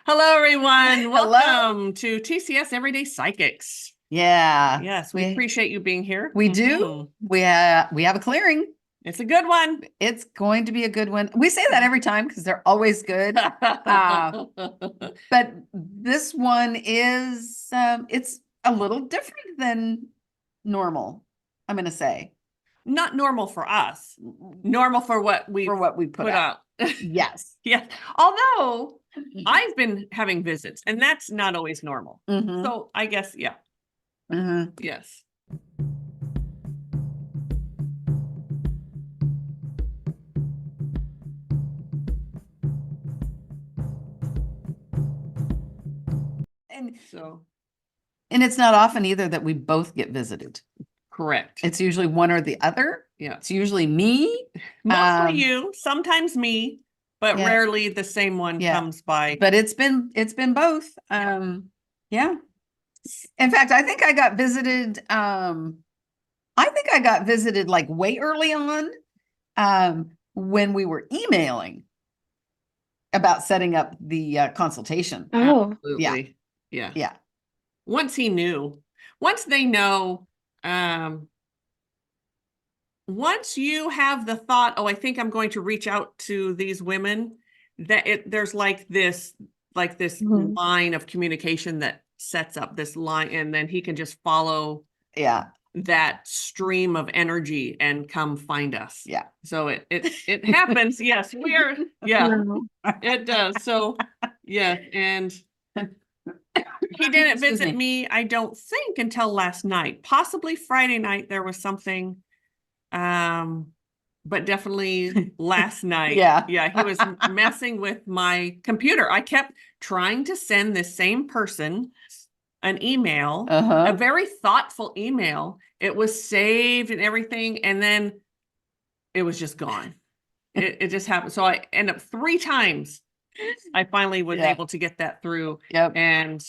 Hello, everyone. Hello. Welcome to TCS Everyday Psychics. Yeah, Yes, we appreciate you being here. we do. We have a clearing. It's a good one. It's going to be a good one. We say that every time because they're always good. But this one is it's a little different than normal, I'm going to say. Not normal for us. Normal for what we put out. Yes. Yes. Although I've been having visits, and that's not always normal. So I guess, yeah. Yes. And it's not often either that we both get visited. Correct. It's usually one or the other. Yeah. It's usually me. Mostly you, sometimes me, but rarely the same one comes by. But it's been both. Yeah. In fact, I think I got visited. Like way early on, when we were emailing about setting up the consultation. Oh, Absolutely. Yeah. Once they know, once you have the thought, oh, I think I'm going to reach out to these women, there's like this line of communication that sets up this line, and then he can just follow that stream of energy and come find us. Yeah. So it happens. Yes, it does. So yeah, and he didn't visit me, I don't think, until last night. Possibly Friday night there was something, but definitely last night. Yeah, he was messing with my computer. I kept trying to send this same person an email, a very thoughtful email. It was saved and everything, and then it was just gone. It just happened. So I ended up 3 times. I finally was able to get that through. Yep. And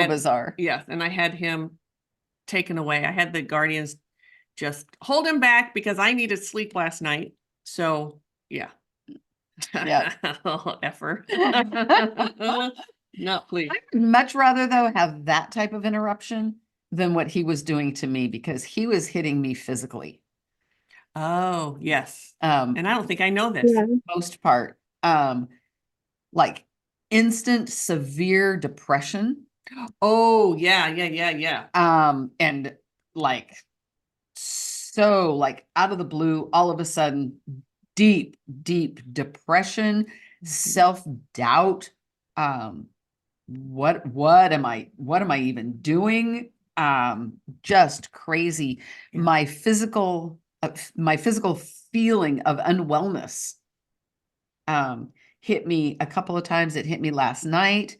bizarre. Yes, and I had him taken away. I had the guardians just hold him back because I needed sleep last night. So yeah. Yeah. Effer. Not pleased. I'd much rather though have that type of interruption than what he was doing to me, because he was hitting me physically. Oh, yes. And I don't think I know this. Most part. Like instant severe depression. Oh, yeah. And like so like out of the blue, all of a sudden, deep depression, self-doubt. What am I even doing? Just crazy. My physical feeling of unwellness hit me a couple of times. It hit me last night.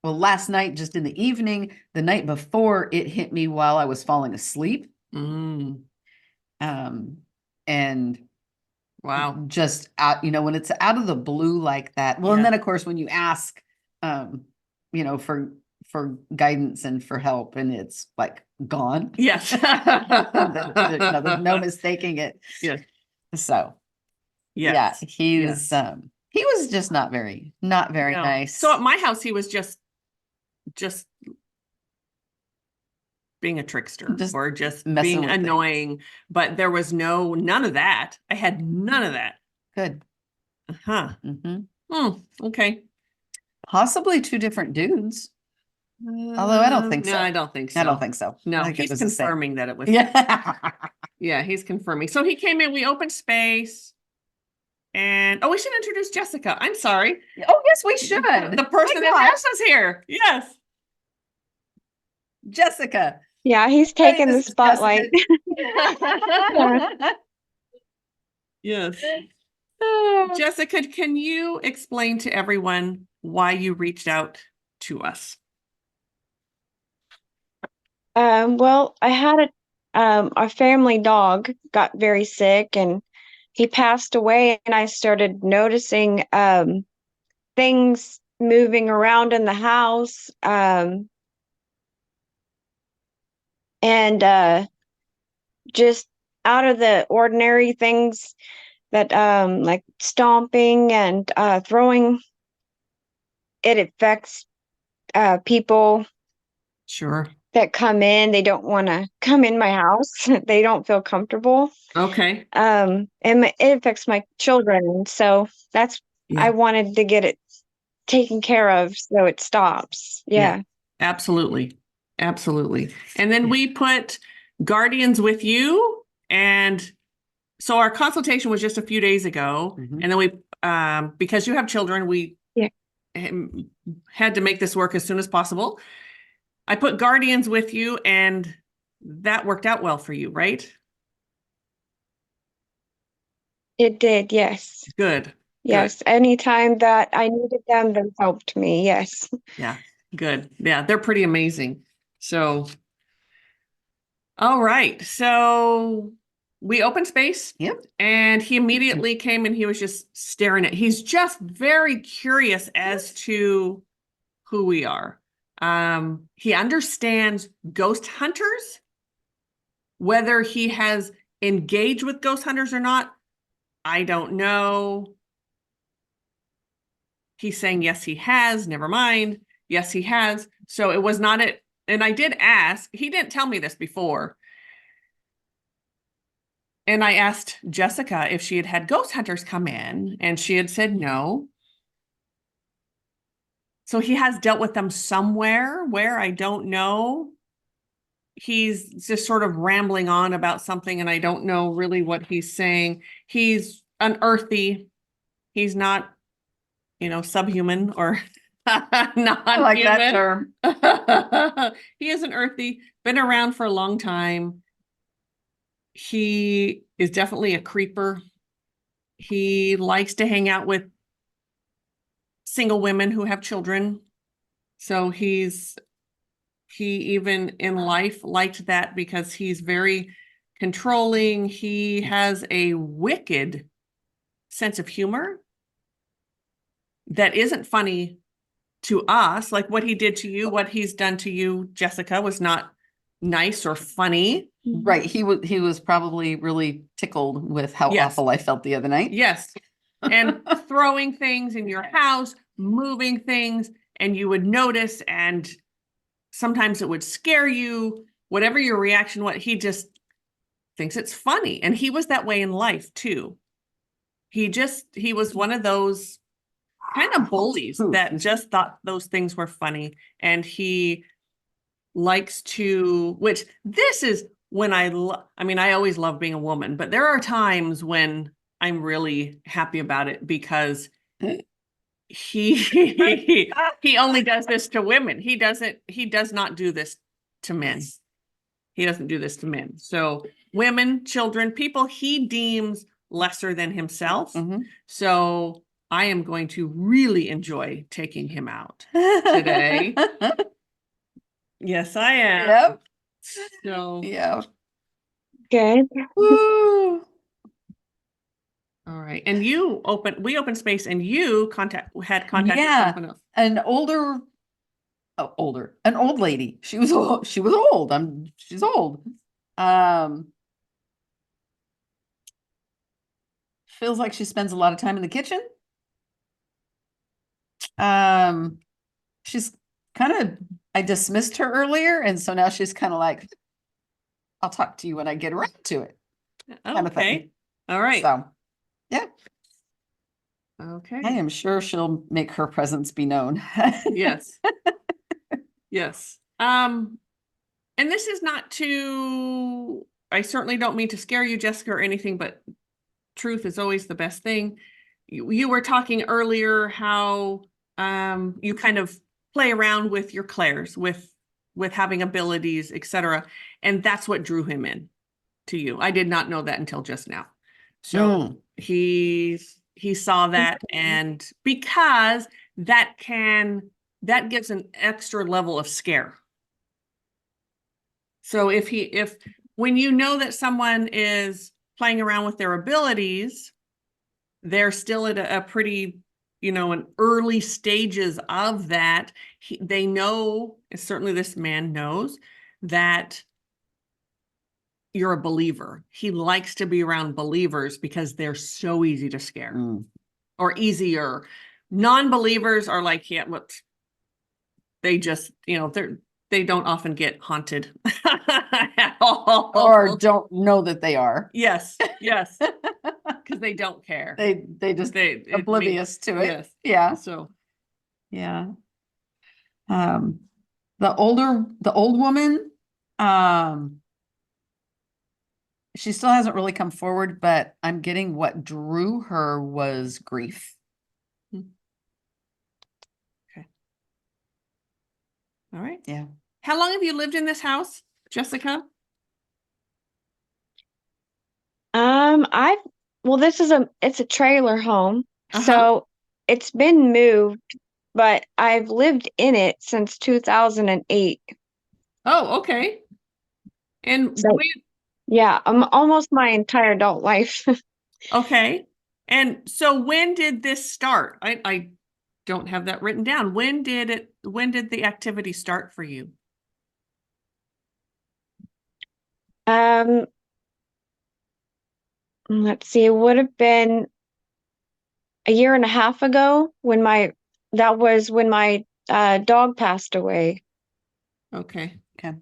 Last night, just in the evening. The night before, it hit me while I was falling asleep. Mm. And wow, just out, when it's out of the blue like that. Well, and then of course, when you ask, for guidance and for help, and it's like gone. Yes. There's no mistaking it. Yes. So yes. Yeah, he was just not very nice. So at my house, he was just being a trickster, or just being annoying, but there was none of that. I had none of that. Good. Okay. Possibly 2 different dudes. Although I don't think so. No, I don't think so. I don't think so. No, he's confirming that it was. Yeah, he's confirming. So he came in, we opened space. And we should introduce Jessica. I'm sorry. Oh, yes, we should. The person that has us here. Yes. Jessica. Yeah, he's taking the spotlight. Yes. Jessica, can you explain to everyone why you reached out to us? Well, I had our family dog got very sick and he passed away, and I started noticing things moving around in the house, and just out of the ordinary things that like stomping and throwing, it affects people Sure. that come in. They don't want to come in my house. They don't feel comfortable. Okay. And it affects my children. And so that's, I wanted to get it taken care of so it stops. Yeah. Absolutely. Absolutely. And then we put guardians with you. And so our consultation was just a few days ago. And then we, because you have children, we had to make this work as soon as possible. I put guardians with you, and that worked out well for you, right? It did, yes. Good. Yes. Good. Anytime that I needed them, they helped me. Yes. Yeah. Good. Yeah. They're pretty amazing. So, all right. So we opened space. Yep. And he immediately came and he was just staring at, he's just very curious as to who we are. He understands ghost hunters. Whether he has engaged with ghost hunters or not, I don't know. He's saying, yes, he has. Never mind. Yes, he has. So it was not it. And I did ask, he didn't tell me this before. And I asked Jessica if she had had ghost hunters come in, and she had said no. So he has dealt with them somewhere where I don't know. He's just sort of rambling on about something, and I don't know really what he's saying. He's an earthy. He's not, subhuman or non-human. I like that term. He is an earthy, been around for a long time. He is definitely a creeper. He likes to hang out with single women who have children. So he even in life liked that because he's very controlling. He has a wicked sense of humor that isn't funny to us. Like what he did to you, what he's done to you, Jessica, was not nice or funny. Right. He was probably really tickled with how awful I felt the other night. Yes. And throwing things in your house, moving things, and you would notice, and sometimes it would scare you, whatever your reaction was. He just thinks it's funny. And he was that way in life too. He was one of those kind of bullies that just thought those things were funny. And he likes to, which this is when I always love being a woman, but there are times when I'm really happy about it because he only does this to women. He does not do this to men. He doesn't do this to men. So women, children, people he deems lesser than himself. So I am going to really enjoy taking him out today. Yes, I am. Yep. So yeah. Good. Woo. All right. And we opened space and you had contact with someone else. An old lady. She was old. She's old. Feels like she spends a lot of time in the kitchen. She's I dismissed her earlier, and so now she's kind of like, I'll talk to you when I get around to it. Kind of thing. All right. So, yeah. Okay. I am sure she'll make her presence be known. Yes. Yes. And this is not I certainly don't mean to scare you, Jessica, or anything, but truth is always the best thing. You were talking earlier how you kind of play around with your clairs, with having abilities, etc. And that's what drew him in to you. I did not know that until just now. So he saw that, and because that gives an extra level of scare. So when you know that someone is playing around with their abilities, they're still at a pretty, in early stages of that. They know, certainly this man knows, that you're a believer. He likes to be around believers because they're so easy to scare or easier. Non-believers are like, yeah, whoops. They just, they don't often get haunted at all. Or don't know that they are. Yes. Because they don't care. They just oblivious to it. Yes. Yeah. So yeah. The old woman, she still hasn't really come forward, but I'm getting what drew her was grief. Okay. All right. Yeah. How long have you lived in this house, Jessica? It's a trailer home, so it's been moved, but I've lived in it since 2008. Oh, okay. And So, yeah, I'm almost my entire adult life. Okay. And so when did this start? I don't have that written down. When did the activity start for you? Let's see, it would have been a year and a half ago that was when my dog passed away. Okay. Okay.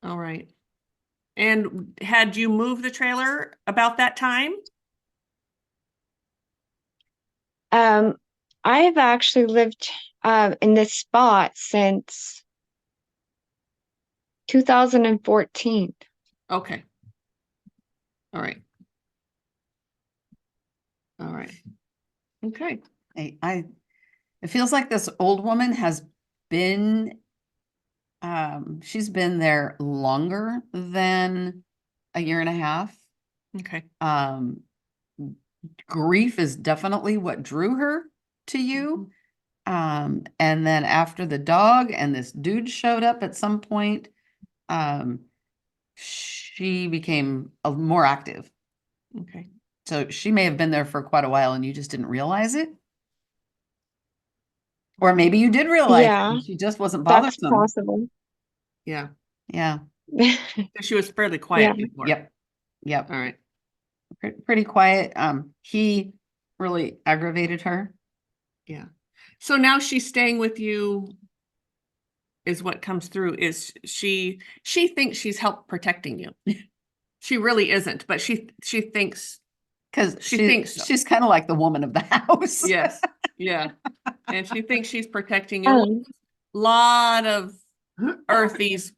All right. And had you moved the trailer about that time? I have actually lived in this spot since 2014. Okay. All right. All right. Okay. It feels like this old woman has been, she's been there longer than a year and a half. Okay. Grief is definitely what drew her to you. And then after the dog and this dude showed up at some point, she became more active. Okay. So she may have been there for quite a while and you just didn't realize it. Or maybe you did realize it and she just wasn't bothersome. That's possible. Yeah. Yeah. She was fairly quiet before. Yep. All right. Pretty quiet. He really aggravated her. Yeah. So now she's staying with you is what comes through is she thinks she's helped protecting you. She really isn't, but she thinks because she thinks so. She's kind of like the woman of the house. Yes. Yeah. And she thinks she's protecting you. A lot of Earthies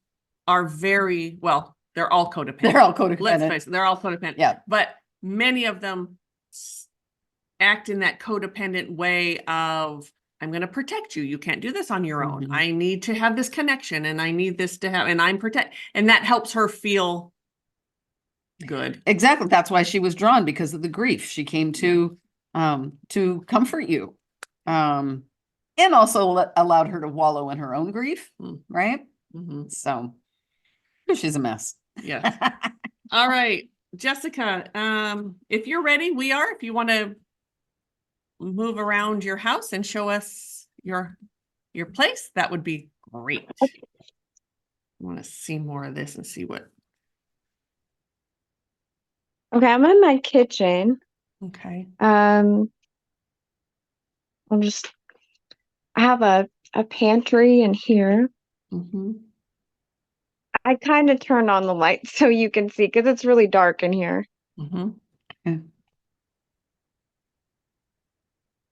are very well, they're all codependent. They're all codependent. Let's face it, they're all codependent. Yeah. But many of them act in that codependent way of, I'm going to protect you. You can't do this on your own. I need to have this connection and I need this to have, and and that helps her feel good. Exactly. That's why she was drawn, because of the grief. She came to comfort you. And also allowed her to wallow in her own grief. Right. So she's a mess. Yes. All right, Jessica, if you're ready, we are. If you want to move around your house and show us your place, that would be great. I want to see more of this and see what. Okay, I'm in my kitchen. Okay. I have a pantry in here. I kind of turned on the light so you can see because it's really dark in here.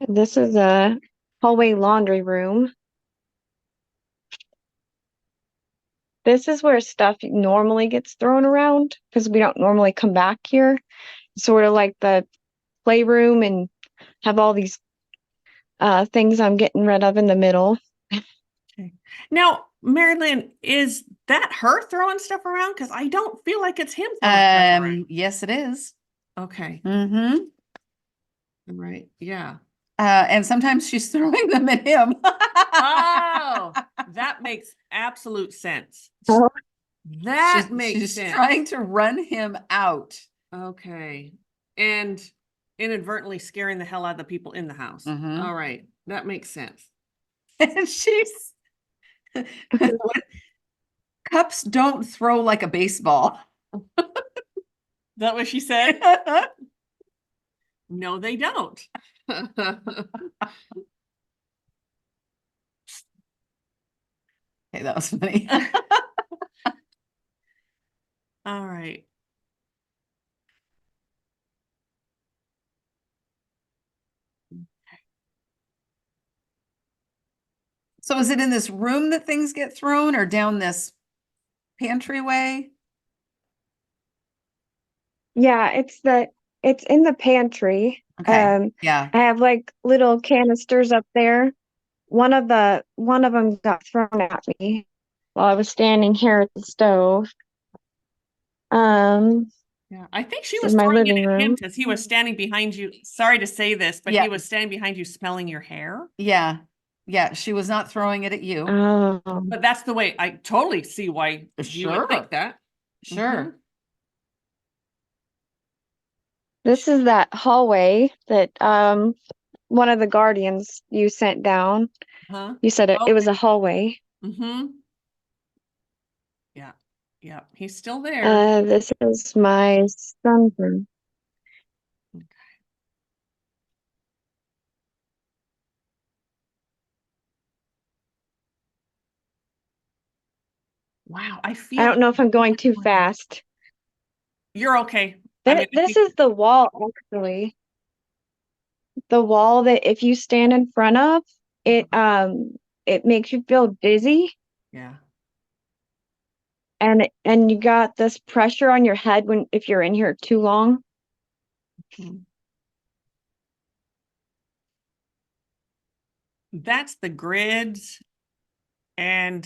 This is a hallway laundry room. This is where stuff normally gets thrown around because we don't normally come back here. Sort of like the playroom and have all these things I'm getting rid of in the middle. Okay. Now, Mari-Lyn, is that her throwing stuff around? Because I don't feel like it's him throwing stuff around. Yes, it is. Okay. Right. Yeah. And sometimes she's throwing them at him. Oh, that makes absolute sense. That makes sense. She's trying to run him out. Okay. And inadvertently scaring the hell out of the people in the house. All right. That makes sense. And she's cups don't throw like a baseball. Is that what she said? No, they don't. Okay, that was funny. All right. So is it in this room that things get thrown or down this pantry-way? Yeah, it's in the pantry. Okay. Yeah. I have like little canisters up there. One of them got thrown at me while I was standing here at the stove. Yeah, I think she This was is my throwing it living at him room. because he was standing behind you. Sorry to say this, but Yeah. he was standing behind you smelling your hair. Yeah. Yeah. She was not throwing it at you. But that's the way I totally see why you would think that. Sure. This is that hallway that one of the guardians you sent down. Huh? You said it was a hallway. Mm-hmm. Yeah. Yeah. He's still there. This is my son's room. Okay. Wow. I don't know if I'm going too fast. You're okay. I mean, This is the wall, actually. The wall that if you stand in front of, it makes you feel dizzy. Yeah. And you got this pressure on your head if you're in here too long. That's the grids and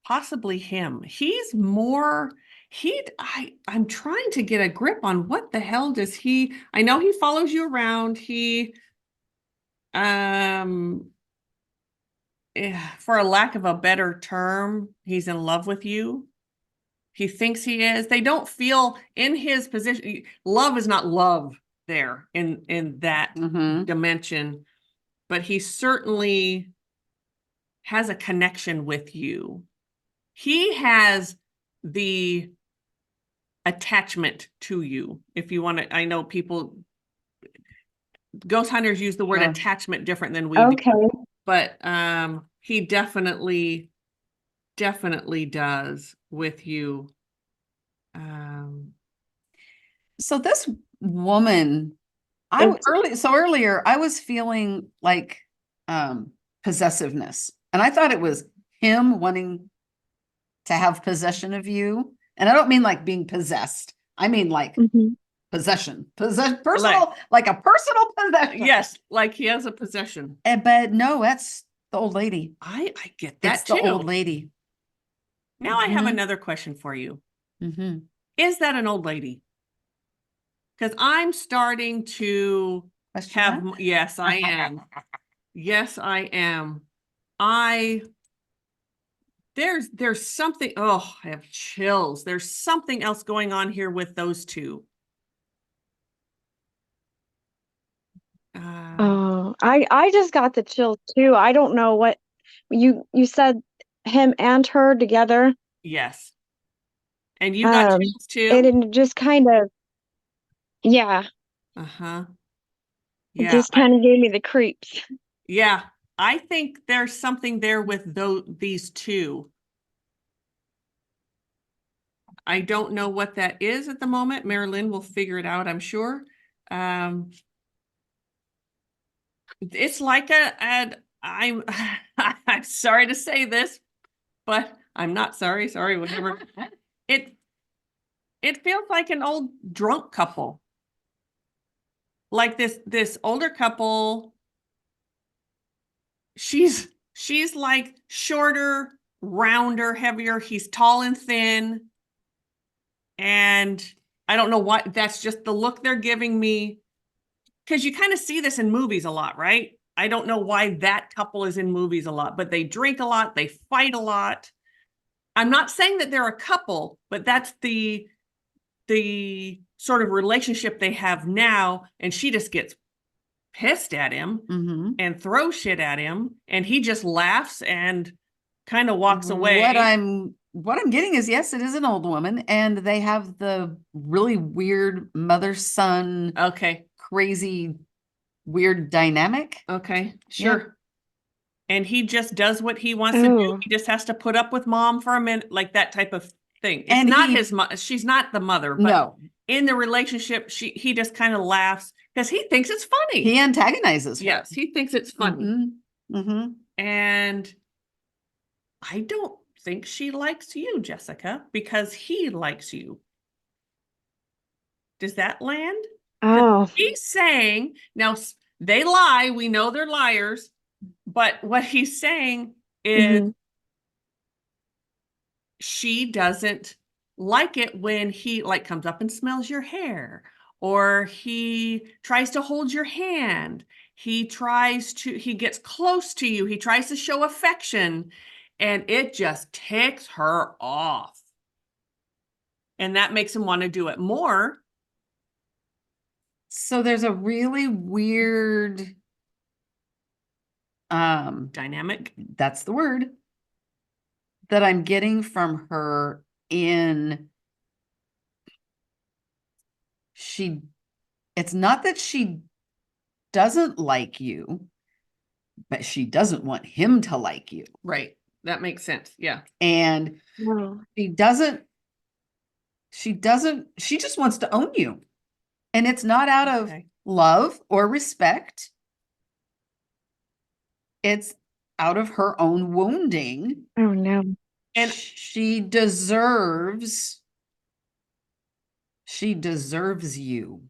possibly him. He's more I'm trying to get a grip on what the hell does he, I know he follows you around. He for a lack of a better term, he's in love with you. He thinks he is. They don't feel in his position. Love is not love there in that dimension, but he certainly has a connection with you. He has the attachment to you. If you want to, I know people, ghost hunters use the word attachment different than we do, but he definitely does with you. So this woman, earlier I was feeling like possessiveness, and I thought it was him wanting to have possession of you. And I don't mean like being possessed. I mean like possession, personal, like a personal possession. Yes, like he has a possession. But no, that's the old lady. I get that it's too. The old lady. Now I have another question for you. Is that an old lady? Because I'm starting to have, yes, I am. Yes, I am. There's something, oh, I have chills. There's something else going on here with those two. I just got the chills too. I don't know what you said, him and her together. Yes. And you got chills too? It just kind of, yeah. Yeah. It just kind of gave me the creeps. Yeah. I think there's something there with these two. I don't know what that is at the moment. Mari-Lyn will figure it out, I'm sure. It's like I'm I'm sorry to say this, but I'm not sorry, whatever. It feels like an old drunk couple. Like this older couple, she's like shorter, rounder, heavier. He's tall and thin. And I don't know why, that's just the look they're giving me. Because you kind of see this in movies a lot, right? I don't know why that couple is in movies a lot, but they drink a lot, they fight a lot. I'm not saying that they're a couple, but that's the sort of relationship they have now. And she just gets pissed at him and throws shit at him. And he just laughs and kind of walks away. What I'm what I'm getting is, yes, it is an old woman, and they have the really weird mother-son, Okay. crazy, weird dynamic. Okay. Sure. Yeah. And he just does what he wants to do. He just has to put up with mom for a minute, like that type of thing. It's not his mother. She's not the mother, but No. in the relationship, he just kind of laughs because he thinks it's funny. He antagonizes her. Yes, he thinks it's funny. Mm-hmm. Mm-hmm. And I don't think she likes you, Jessica, because he likes you. Does that land? Oh, He's saying, now they lie. We know they're liars. But what he's saying is she doesn't like it when he like comes up and smells your hair, or he tries to hold your hand. He gets close to you. He tries to show affection, and it just ticks her off. And that makes him want to do it more. So there's a really weird dynamic. That's the word that I'm getting from her it's not that she doesn't like you, but she doesn't want him to like you. Right. That makes sense. Yeah. And she just wants to own you. And it's not out of love or respect. It's out of her own wounding. Oh no. And she deserves you.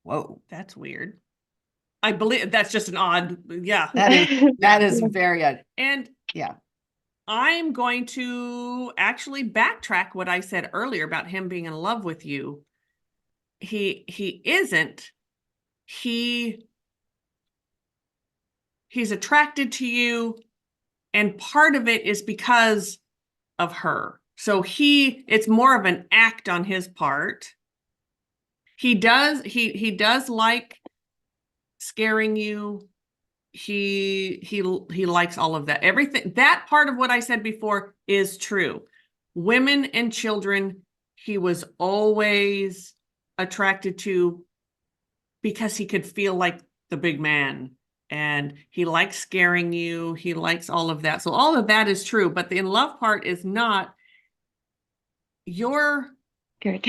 Whoa. That's weird. I believe that's just an odd, yeah. That is very odd. And yeah. I'm going to actually backtrack what I said earlier about him being in love with you. He isn't. He's attracted to you, and part of it is because of her. So it's more of an act on his part. He does like scaring you. He likes all of that. Everything, that part of what I said before is true. Women and children, he was always attracted to because he could feel like the big man, and he likes scaring you. He likes all of that. So all of that is true, but the in love part is not. You're good.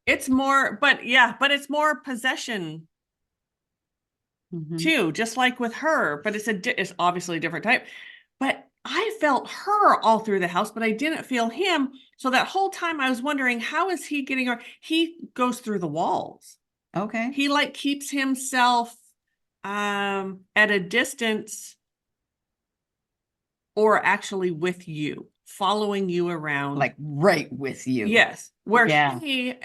It's more, but it's more possession too, just like with her, but it's obviously a different type. But I felt her all through the house, but I didn't feel him. So that whole time I was wondering, how is he getting her? He goes through the walls. Okay. He like keeps himself at a distance, or actually with you, following you around. Like right with you. Yes. Where she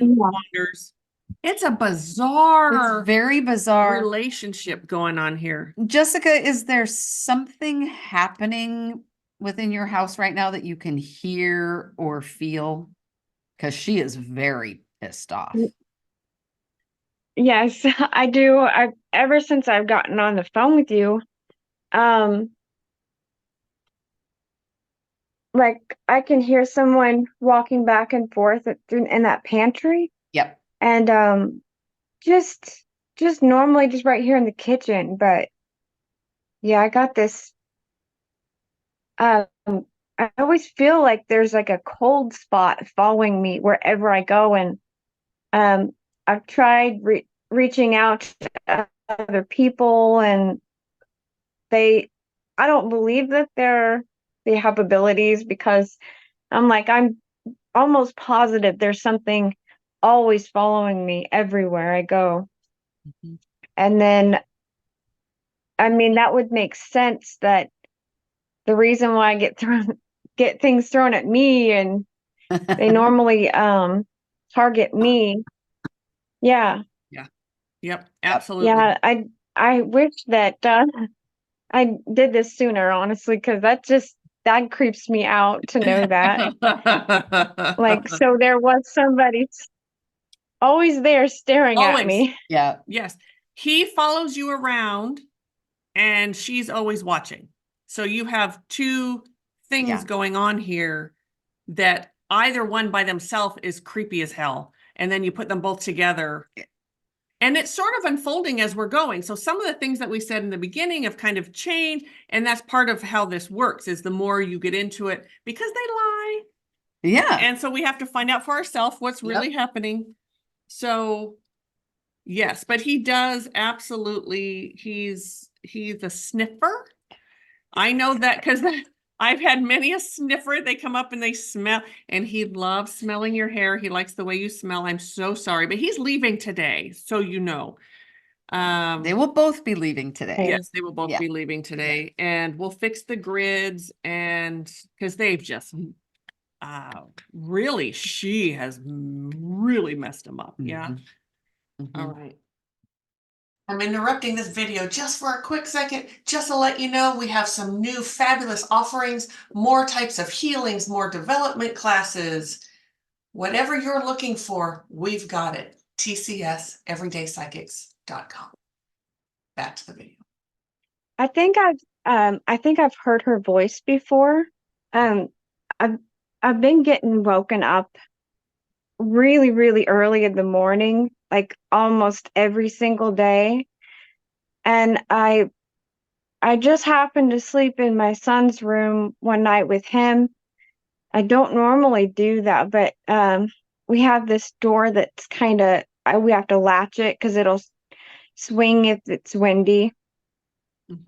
wanders. It's a bizarre, it's very bizarre relationship going on here. Jessica, is there something happening within your house right now that you can hear or feel? Because she is very pissed off. Yes, I do. Ever since I've gotten on the phone with you, like I can hear someone walking back and forth in that pantry. Yep. And just normally just right here in the kitchen, but yeah, I got this. I always feel like there's like a cold spot following me wherever I go, and I've tried reaching out to other people, and I don't believe that they have abilities, because I'm almost positive there's something always following me everywhere I go. And then, I mean, that would make sense that the reason why I get things thrown at me, and they normally target me. Yeah. Yeah. Yep. Absolutely. Yeah. I wish that I did this sooner, honestly, because that creeps me out to know that. Like, so there was somebody always there staring at me. Yeah. Yes. He follows you around, and she's always watching. So you have two things going on here that either one by themselves is creepy as hell. And then you put them both together. And it's sort of unfolding as we're going. So some of the things that we said in the beginning have kind of changed. And that's part of how this works, is the more you get into it, because they lie. Yeah. And so we have to find out for ourselves what's really happening. So yes, but he does absolutely, he's a sniffer. I know that because I've had many a sniffer. They come up and they smell, and he loves smelling your hair. He likes the way you smell. I'm so sorry, but he's leaving today. So, you know, they will both be leaving today. Yes, they will both be leaving today, and we'll fix the grids, and because they've just really, she has really messed them up. Yeah. All right. I'm interrupting this video just for a quick second, just to let you know we have some new fabulous offerings, more types of healings, more development classes. Whatever you're looking for, we've got it. TCSEverydaypsychics.com. Back to the video. I think I've heard her voice before. I've been getting woken up really, really early in the morning, like almost every single day. And I just happened to sleep in my son's room one night with him. I don't normally do that, but we have this door that's kind of, we have to latch it because it'll swing if it's windy.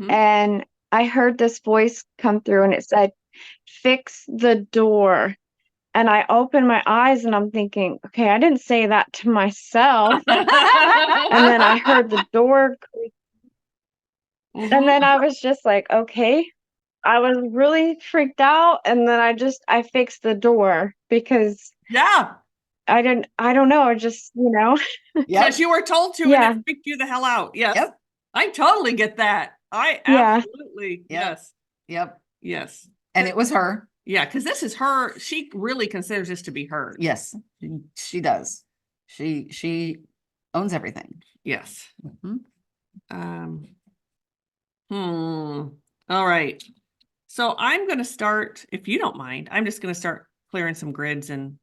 And I heard this voice come through and it said, "Fix the door." And I opened my eyes and I'm thinking, okay, I didn't say that to myself. And then I heard the door creak. And then I was just like, okay. I was really freaked out. And then I fixed the door because I don't know. I just, Because you were told to, and it freaked you the hell out. Yes. Yep. I totally get that. I absolutely. Yes. Yep. Yes. And it was her. Yeah, because this is her. She really considers this to be her. Yes, she does. She owns everything. Yes. All right. So I'm going to start, if you don't mind, I'm just going to start clearing some grids and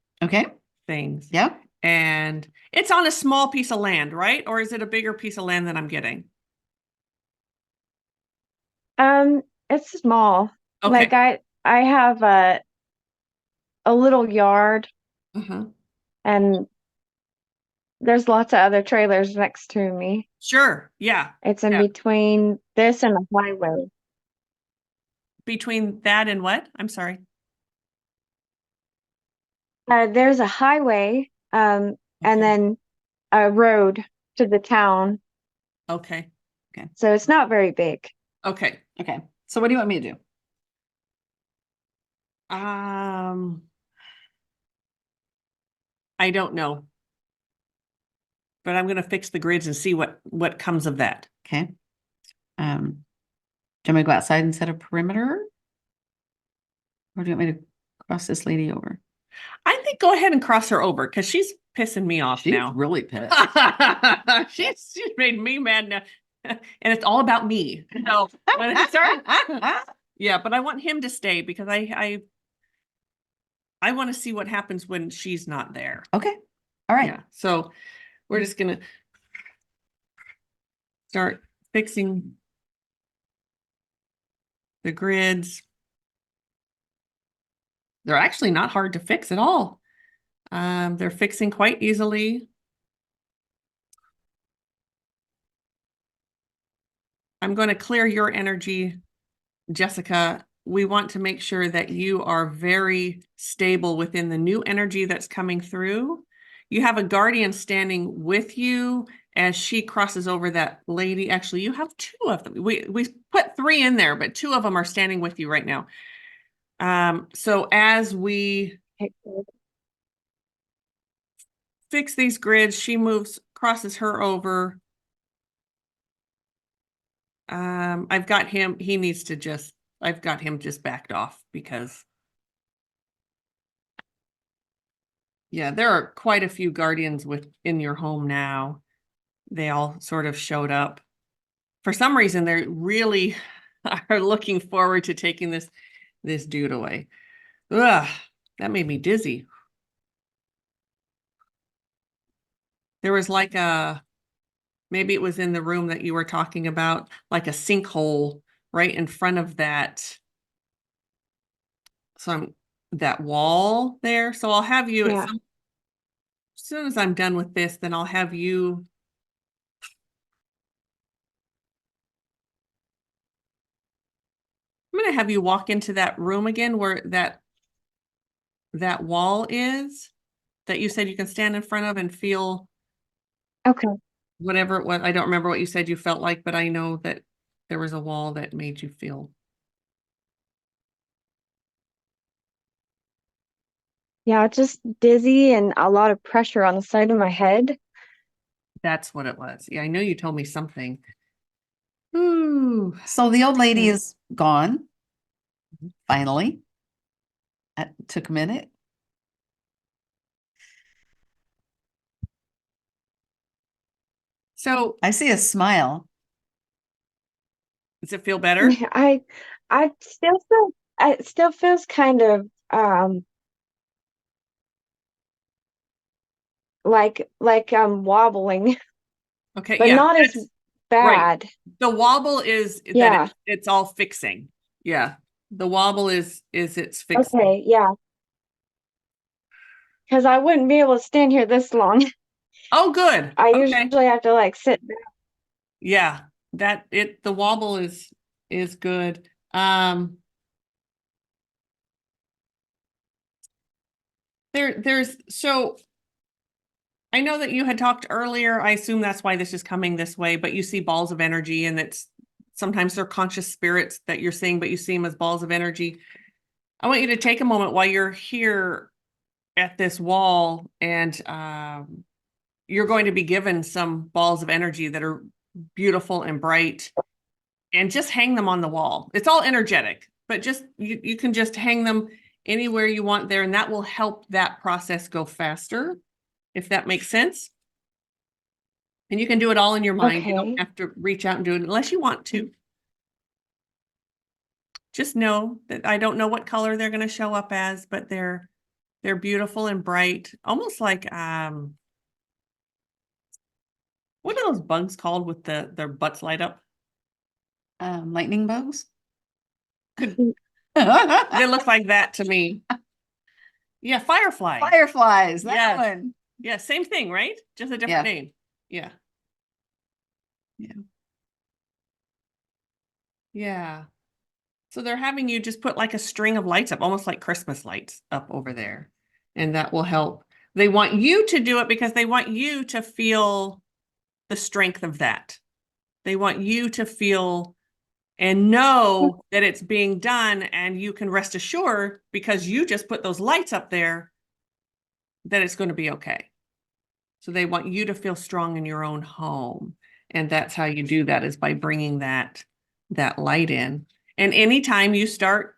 things. Yeah. And it's on a small piece of land, right? Or is it a bigger piece of land than I'm getting? It's small. Okay. Like I have a little yard, and there's lots of other trailers next to me. Sure. Yeah. It's in between this and the highway. Between that and what? I'm sorry. There's a highway, and then a road to the town. Okay. So it's not very big. Okay. So what do you want me to do? I don't know. But I'm going to fix the grids and see what comes of that. Okay. Do you want me to go outside and set a perimeter? Or do you want me to cross this lady over? I think go ahead and cross her over because she's pissing me off now. She's really pissed. she's made me mad now. And it's all about me. So when I start, but I want him to stay because I want to see what happens when she's not there. Okay. All right. Yeah. So we're just gonna start fixing the grids. They're actually not hard to fix at all. They're fixing quite easily. I'm going to clear your energy, Jessica. We want to make sure that you are very stable within the new energy that's coming through. You have a guardian standing with you as she crosses over that lady. Actually, you have two of them. We put three in there, but two of them are standing with you right now. So as we fix these grids, she crosses her over. I've got him, I've got him just backed off because there are quite a few guardians in your home now. They all sort of showed up. For some reason, they really are looking forward to taking this this dude away. Ugh, that made me dizzy. There was like maybe it was in the room that you were talking about, like a sinkhole right in front of that. So that wall there. So I'll have you Yeah. as soon as I'm done with this, then I'll have you. I'm going to have you walk into that room again where that wall is that you said you can stand in front of and feel Okay. whatever it was. I don't remember what you said you felt like, but I know that there was a wall that made you feel. Yeah, just dizzy and a lot of pressure on the side of my head. That's what it was. Yeah, I know you told me something. Ooh. So the old lady is gone. Finally. It took a minute. So I see a smile. does it feel better? I still feel it still feels kind of like I'm wobbling, Okay, but yeah, not as right. bad. The wobble is Yeah. that it's all fixing. Yeah. The wobble is it's fixing. Okay, yeah. Because I wouldn't be able to stand here this long. Oh, good. I Okay. usually have to like sit back. Yeah. The wobble is good. There's so I know that you had talked earlier. I assume that's why this is coming this way, but you see balls of energy and it's sometimes they're conscious spirits that you're seeing, but you see them as balls of energy. I want you to take a moment while you're here at this wall and you're going to be given some balls of energy that are beautiful and bright and just hang them on the wall. It's all energetic, but just you can just hang them anywhere you want there and that will help that process go faster, if that makes sense. And you can do it all in your mind. You don't Okay. have to reach out and do it unless you want to. Just know that I don't know what color they're going to show up as, but they're beautiful and bright, almost like what are those bugs called with their butts light up? Lightning bugs. They look like that to me. Yeah, firefly. Fireflies. That Yes. one. Yeah, same thing, right? Just a different Yeah. name. Yeah. Yeah. Yeah. So they're having you just put like a string of lights up, almost like Christmas lights up over there. And that will help. They want you to do it because they want you to feel the strength of that. They want you to feel and know that it's being done, and you can rest assured because you just put those lights up there that it's going to be okay. So they want you to feel strong in your own home. And that's how you do that, is by bringing that light in. And anytime you start,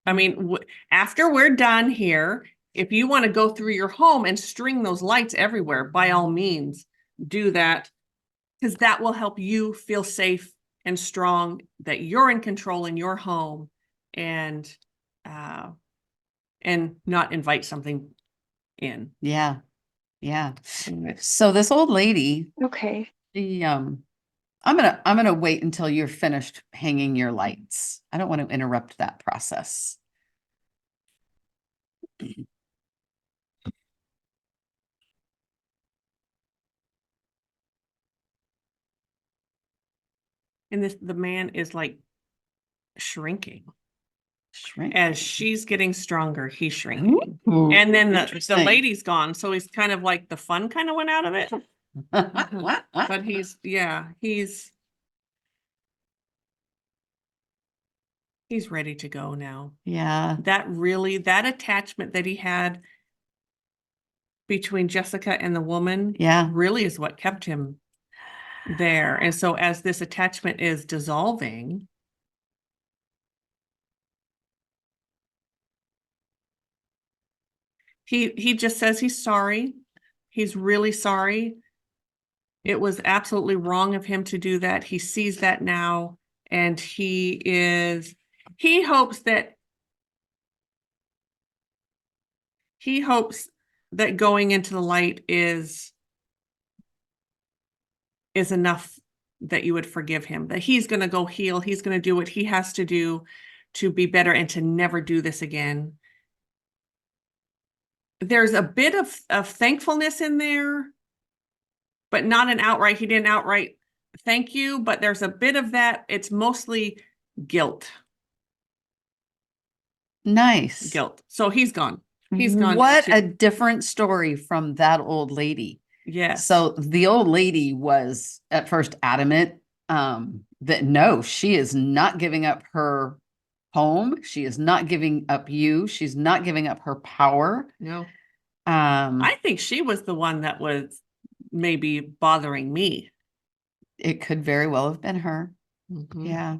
I mean, after we're done here, if you want to go through your home and string those lights everywhere, by all means, do that, because that will help you feel safe and strong, that you're in control in your home, and not invite something in. Yeah. Yeah. So this old lady, Okay. I'm gonna wait until you're finished hanging your lights. I don't want to interrupt that process. And the man is like shrinking. Shrink. As she's getting stronger, he's shrinking. Ooh, and then the lady's gone. So he's kind of like, the fun kind of went out of it. But he's ready to go now. Yeah. That attachment that he had between Jessica and the woman, Yeah, really is what kept him there. And so as this attachment is dissolving, he just says he's sorry. He's really sorry. It was absolutely wrong of him to do that. He sees that now, and he hopes that he hopes that going into the light is enough that you would forgive him, that he's going to go heal. He's going to do what he has to do to be better and to never do this again. There's a bit of thankfulness in there, but not an outright, he didn't outright thank you, but there's a bit of that. It's mostly guilt. Nice. Guilt. So he's gone. He's gone. What a different story from that old lady. Yes. So the old lady was at first adamant that no, she is not giving up her home. She is not giving up you. She's not giving up her power. No. I think she was the one that was maybe bothering me. It could very well have been her. Mm-hmm. Yeah.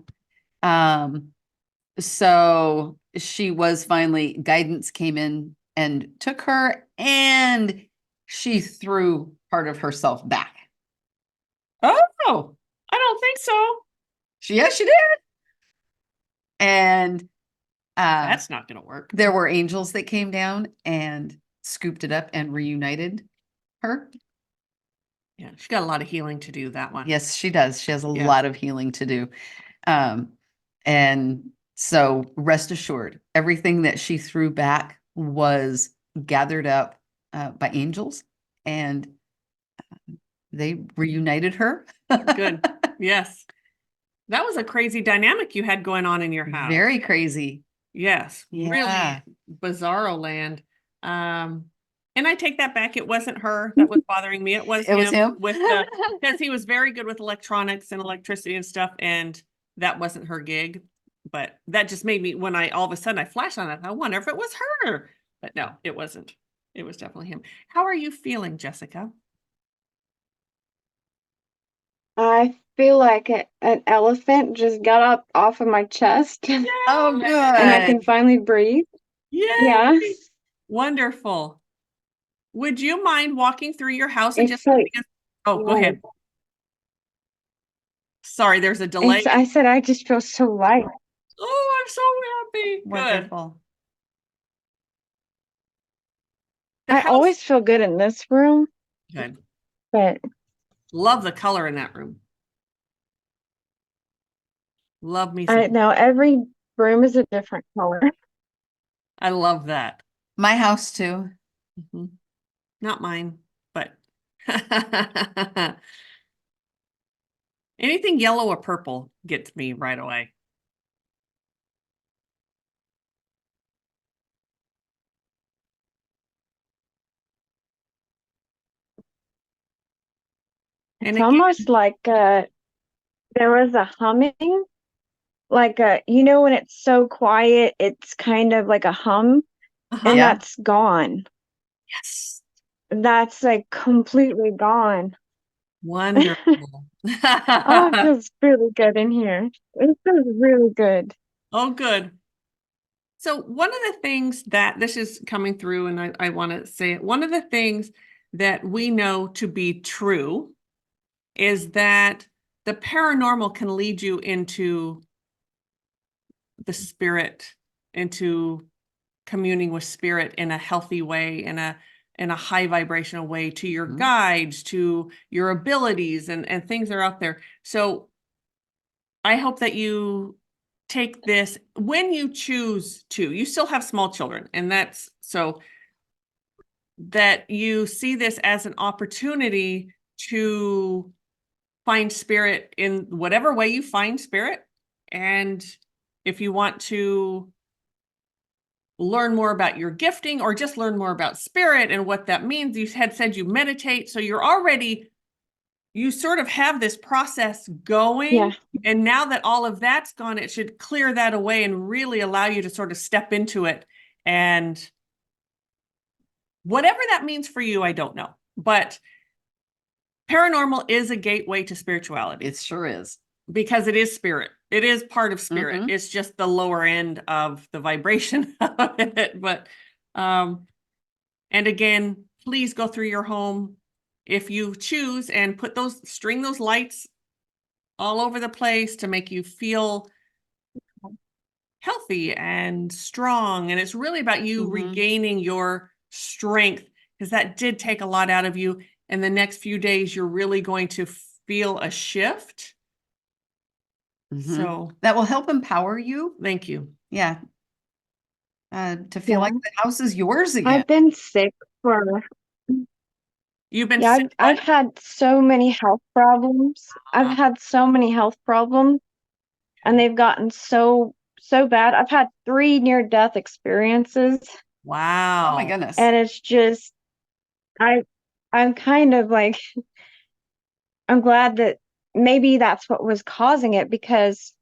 So she was finally, guidance came in and took her, and she threw part of herself back. Oh, I don't think so. Yes, she did. And that's not going to work. There were angels that came down and scooped it up and reunited her. Yeah, she got a lot of healing to do, that one. Yes, she does. She has a lot of healing to do. And so rest assured, everything that she threw back was gathered up by angels, and they reunited her. Good. Yes. That was a crazy dynamic you had going on in your house. Very crazy. Yes. Yeah. Really bizarro land. And I take that back. It wasn't her that was bothering me. It was him. With because he was very good with electronics and electricity and stuff, and that wasn't her gig. But that just made me, when I all of a sudden I flashed on it, I wonder if it was her. But no, it wasn't. It was definitely him. How are you feeling, Jessica? I feel like an elephant just got up off of my chest. Oh, good. And I can finally breathe. Yeah. Wonderful. Would you mind walking through your house and It's just like, go ahead. Sorry, there's a delay. I said I just feel so light. Oh, I'm so happy. Wonderful. I always feel good in this room. Good. But love the color in that room. Love me. I know every room is a different color. I love that. My house too. Mm-hmm. Not mine, but anything yellow or purple gets me right away. It's almost like there was a humming, like when it's so quiet, it's kind of like a hum, and that's gone. Yes. That's like completely gone. Wonderful. Oh, it feels really good in here. It feels really good. Oh, good. So one of the things that this is coming through, and I want to say it, one of the things that we know to be true is that the paranormal can lead you into the spirit, into communing with spirit in a healthy way, in a high vibrational way, to your guides, to your abilities, and things that are out there. So I hope that you take this when you choose to. You still have small children, and that's so that you see this as an opportunity to find spirit in whatever way you find spirit. And if you want to learn more about your gifting or just learn more about spirit and what that means, you had said you meditate. So you sort of have this process going. Yeah. And now that all of that's gone, it should clear that away and really allow you to sort of step into it. And whatever that means for you, I don't know. But paranormal is a gateway to spirituality. It sure is. Because it is spirit. It is part of spirit. Mm-hmm. It's just the lower end of the vibration of it. But, and again, please go through your home if you choose and string those lights all over the place to make you feel healthy and strong. And it's really about you regaining your strength, because that did take a lot out of you. And the next few days, you're really going to feel a shift. So that will help empower you. Thank you. Yeah. To feel like the house is yours again. I've been sick for You've been sick. I've had so many health problems. I've had so many health problems, and they've gotten so bad. I've had 3 near-death experiences. Wow. Oh my goodness. And it's just I'm kind of like I'm glad that maybe that's what was causing it, because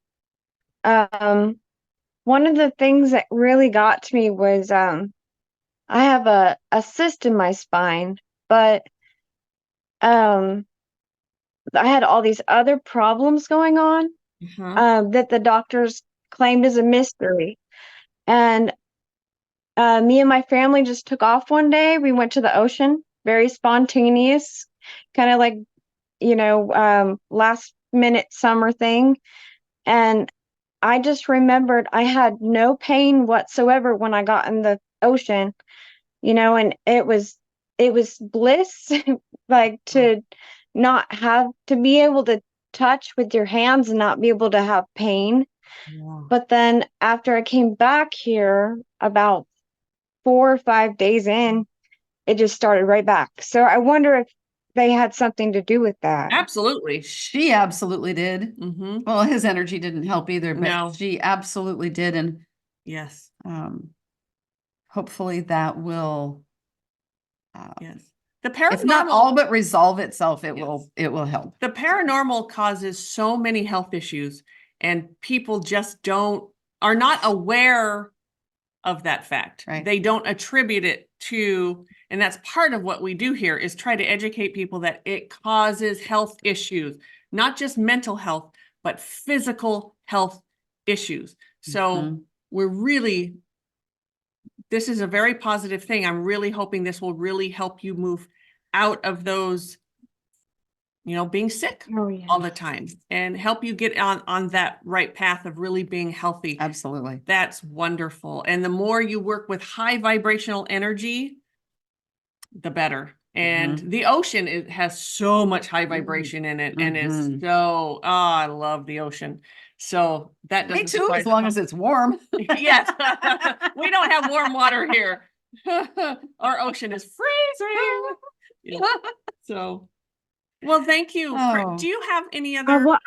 one of the things that really got to me was I have a cyst in my spine, but I had all these other problems going on that the doctors claimed as a mystery. And me and my family just took off one day. We went to the ocean, very spontaneous, kind of like, last minute summer thing. And I just remembered I had no pain whatsoever when I got in the ocean, and it was bliss, like to not have to be able to touch with your hands and not be able to have pain. Yeah. But then after I came back here about 4 or 5 days in, it just started right back. So I wonder if they had something to do with that. Absolutely. She absolutely did. Well, his energy didn't help either, but she absolutely did. And yes, hopefully that will, yes. The paranormal, if not all but resolve itself, it will help. The paranormal causes so many health issues, and people just are not aware of that fact. Right. They don't attribute it to, and that's part of what we do here, is try to educate people that it causes health issues, not just mental health, but physical health issues. So this is a very positive thing. I'm really hoping this will really help you move out of those, being sick all the time, and help you get on that right path of really being healthy. Absolutely. That's wonderful. And the more you work with high vibrational energy, the better. And the ocean, it has so much high vibration in it, and is so, I love the ocean. So that doesn't Me too, as long as it's warm. Yes. We don't have warm water here. Our ocean is freezing. Yeah. So, well, thank you. Do you have any other?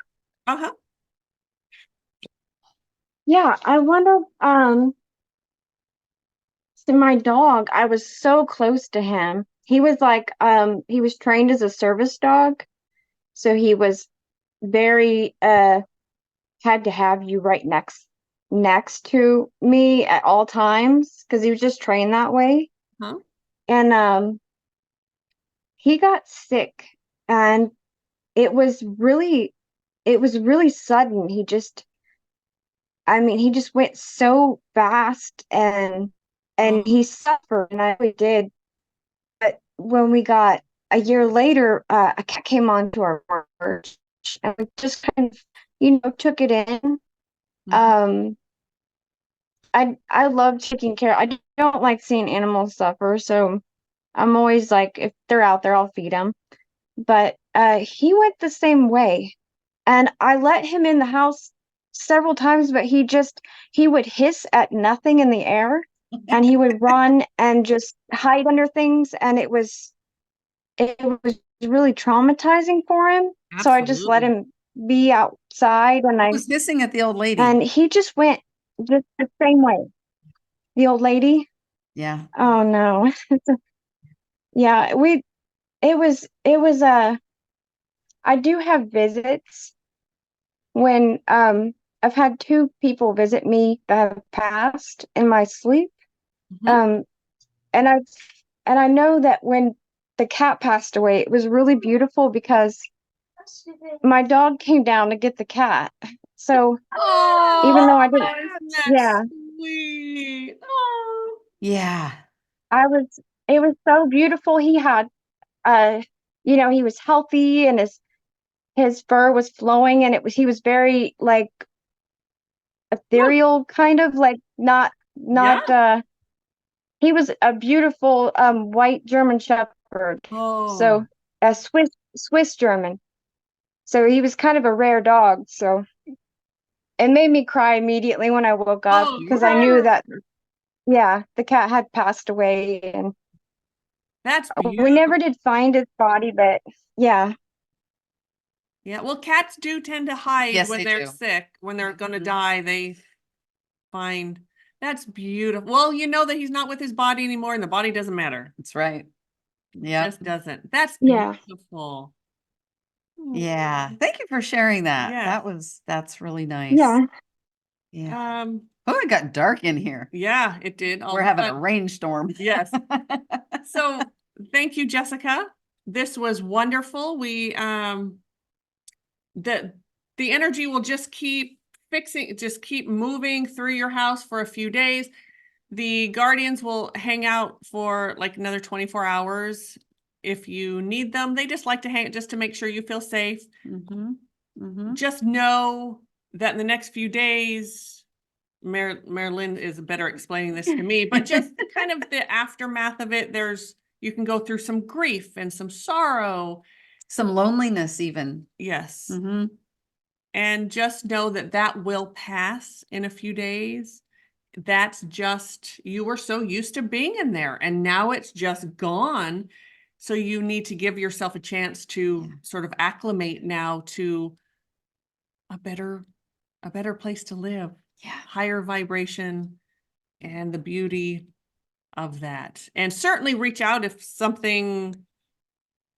Yeah, I wonder, so my dog, I was so close to him. He was like, he was trained as a service dog. So he was very, had to have you right next to me at all times, because he was just trained that way. And he got sick, and it was really sudden. He just went so fast, and he suffered, and I really did. But when we got a year later, a cat came onto our porch, and we just kind of, took it in. I love taking care. I don't like seeing animals suffer, so I'm always like, if they're out there, I'll feed them. But he went the same way, and I let him in the house several times, but he would hiss at nothing in the air, and he would run and just hide under things, and it was really traumatizing for him. Absolutely. So I just let him be outside, and I was hissing at the old lady, and he just went just the same way. The old lady? Yeah. Oh no. Yeah, it was I do have visits when I've had 2 people visit me that have passed in my sleep. And I know that when the cat passed away, it was really beautiful because my dog came down to get the cat. So even though I didn't, sweet. Yeah. It was so beautiful. He had, he was healthy, and his fur was flowing, and he was very like ethereal, kind of like not, he he was a beautiful white German Shepherd. Oh. So a Swiss German. So he was kind of a rare dog. So it made me cry immediately when I woke up because I knew that, yeah, the cat had passed away, and that's beautiful. we never did find his body, but yeah. Yeah, well, cats do tend to hide when they're sick, when they're going to die. They find. That's beautiful. Well, you know that he's not with his body anymore, and the body doesn't matter. That's right. Yeah, just doesn't. That's beautiful. Yeah. Thank you for sharing that. Yeah. That's really nice. Yeah. Yeah. Oh, it got dark in here. Yeah, it did. We're having a rainstorm. Yes. So thank you, Jessica. This was wonderful. We the energy will just keep moving through your house for a few days. The guardians will hang out for like another 24 hours if you need them. They just like to hang just to make sure you feel safe. Just know that in the next few days, Mari-Lyn is better explaining this to me, but just kind of the aftermath of it, you can go through some grief and some sorrow. Some loneliness even. Yes. And just know that that will pass in a few days. That's just, you were so used to being in there and now it's just gone. So you need to give yourself a chance to sort of acclimate now to a better place to live. Yeah. Higher vibration and the beauty of that. And certainly reach out if something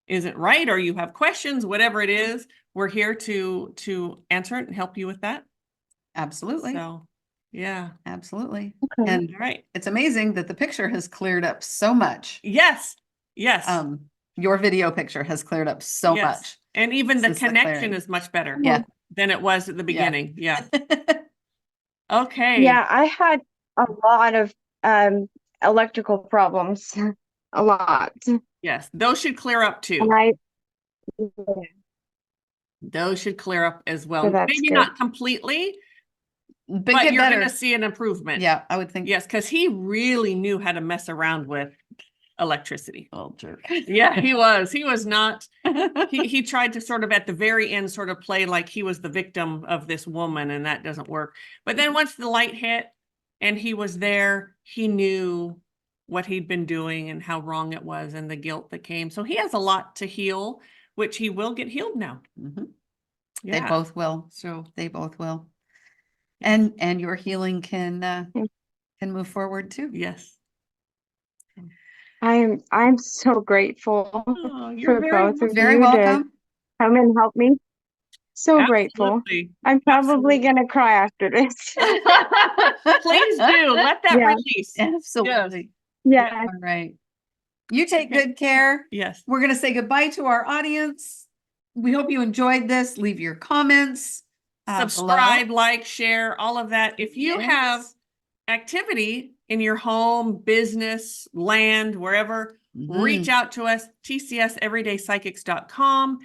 isn't right or you have questions, whatever it is, we're here to answer it and help you with that. Absolutely. So, yeah, absolutely. Okay. And it's amazing that the picture has cleared up so much. Yes. Yes. Your video picture has cleared up so much. And even the connection is much better than it was at the beginning. Yeah. Okay. Yeah, I had a lot of electrical problems. A lot. Yes, those should clear up too. And those should clear up as well. So maybe not completely, but you're going to see an improvement. Yeah, I would think. Yes, because he really knew how to mess around with electricity. Oh, jerk. Yeah, he was. He was not. He tried to sort of at the very end sort of play like he was the victim of this woman, and that doesn't work. But then once the light hit and he was there, he knew what he'd been doing and how wrong it was and the guilt that came. So he has a lot to heal, which he will get healed now. Yeah. They both will. So they both will. And your healing can move forward too. Yes. I'm so grateful you're for both of very you welcome. to come and help me. So grateful. I'm probably gonna cry after this. Please do. Let that release. Absolutely. Yeah. All right. You take good care. Yes. We're going to say goodbye to our audience. We hope you enjoyed this. Leave your comments. Subscribe, like, share, all of that. If you have activity in your home, business, land, wherever, reach out to us, tcseverydaypsychics.com.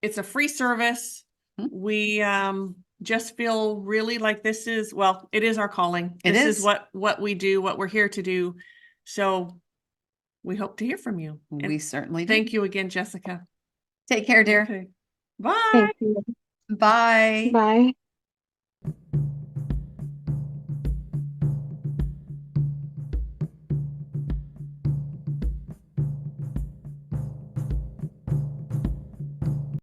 It's a free service. We just feel really like this is, well, it is our calling. This is what we do, what we're here to do. So we hope to hear from you. We certainly do. Thank you again, Jessica. Take care, dear. Okay. Bye. Thank you. Bye. Bye.